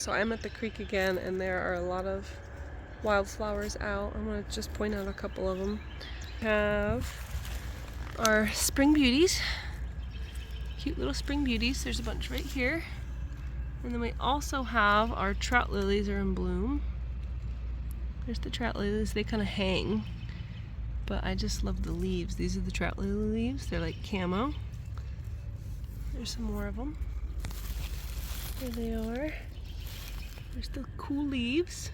So I'm at the creek again, and there are a lot of wildflowers out. I'm going to just point out a couple of them. We have our spring beauties, cute little spring beauties. There's a bunch right here. And then we also have our trout lilies are in bloom. There's the trout lilies, they kind of hang, but I just love the leaves. These are the trout lily leaves, they're like camo. There's some more of them. There they are. There's the cool leaves.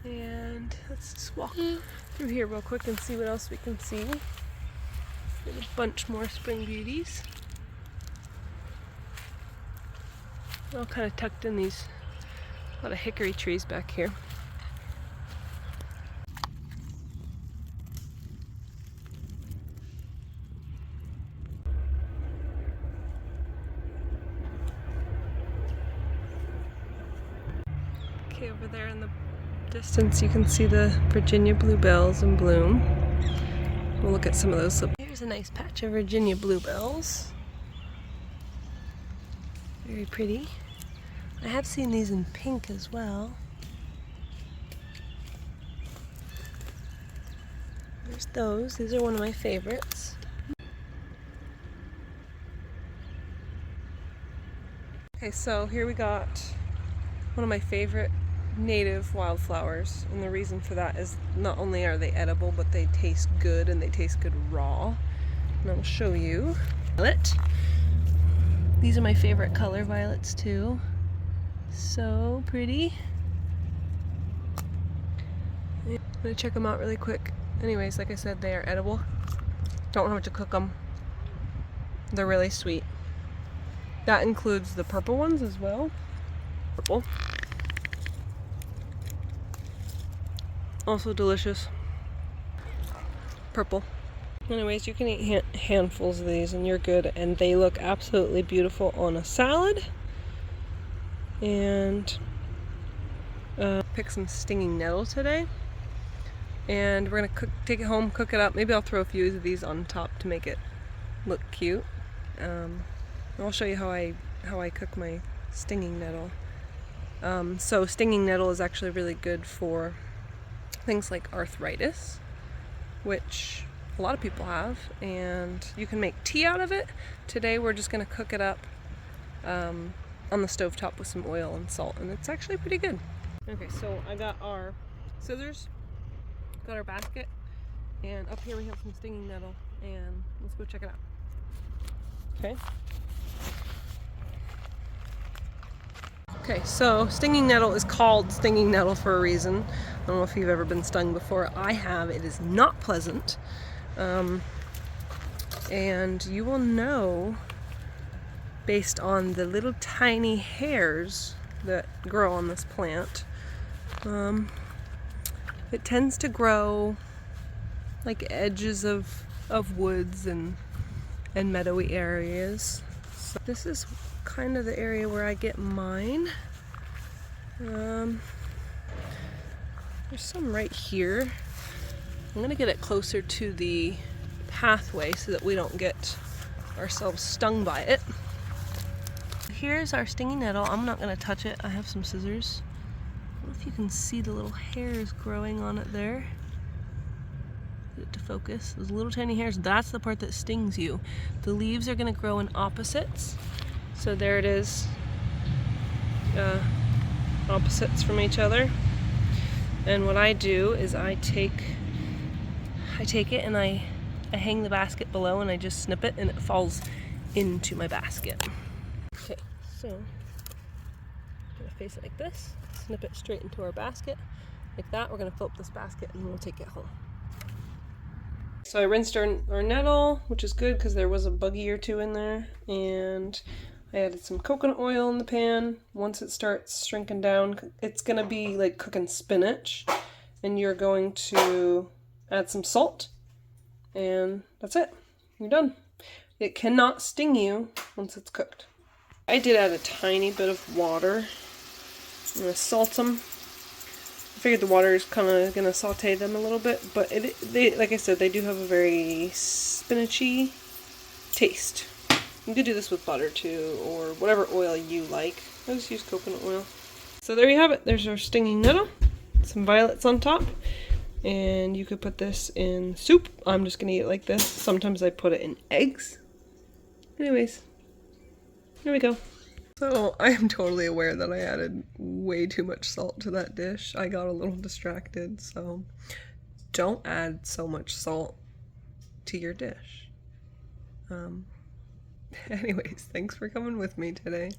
And let's just walk through here real quick and see what else we can see. There's a bunch more spring beauties. All kind of tucked in these, a lot of hickory trees back here. Okay, over there in the distance you can see the Virginia bluebells in bloom. We'll look at some of those. So here's a nice patch of Virginia bluebells. Very pretty. I have seen these in pink as well. There's those. These are one of my favorites. Okay, so here we got one of my favorite native wildflowers, and the reason for that is not only are they edible, but they taste good, and they taste good raw. And I'll show you. Violet. These are my favorite color, violets too. So pretty. I'm gonna check them out really quick. Anyways, like I said, they are edible. Don't have to cook them. They're really sweet. That includes the purple ones as well. Purple. Also delicious. Purple. Anyways, you can eat handfuls of these and you're good, and they look absolutely beautiful on a salad. And pick some stinging nettle today, and we're gonna take it home, cook it up. Maybe I'll throw a few of these on top to make it look cute. I'll show you how I cook my stinging nettle. So stinging nettle is actually really good for things like arthritis, which a lot of people have, and you can make tea out of it. Today we're just gonna cook it up on the stovetop with some oil and salt, and it's actually pretty good. Okay, so I got our scissors, got our basket, and up here we have some stinging nettle, and let's go check it out. Okay. Okay, so stinging nettle is called stinging nettle for a reason. I don't know if you've ever been stung before. I have. It is not pleasant. And you will know based on the little tiny hairs that grow on this plant. It tends to grow like edges of woods and meadowy areas. So this is kind of the area where I get mine. There's some right here. I'm gonna get it closer to the pathway so that we don't get ourselves stung by it. Here's our stinging nettle. I'm not gonna touch it. I have some scissors. I don't know if you can see the little hairs growing on it there. Get it to focus. Those little tiny hairs, that's the part that stings you. The leaves are gonna grow in opposites. So there it is, opposites from each other. And what I do is I take it and I hang the basket below, and I just snip it and it falls into my basket. Okay, so I'm gonna face it like this, snip it straight into our basket. Like that, we're gonna fill up this basket and we'll take it home. So I rinsed our nettle, which is good because there was a buggy or two in there, and I added some coconut oil in the pan. Once it starts shrinking down, it's gonna be like cooking spinach, and you're going to add some salt, and that's it. You're done. It cannot sting you once it's cooked. I did add a tiny bit of water. I'm gonna salt them. I figured the water is kind of gonna saute them a little bit, but they, like I said, they do have a very spinachy taste. You could do this with butter too, or whatever oil you like. I just use coconut oil. So there you have it. There's our stinging nettle. Some violets on top. And you could put this in soup. I'm just gonna eat it like this. Sometimes I put it in eggs. Anyways, here we go. So I am totally aware that I added way too much salt to that dish. I got a little distracted, so don't add so much salt to your dish. Anyways, thanks for coming with me today.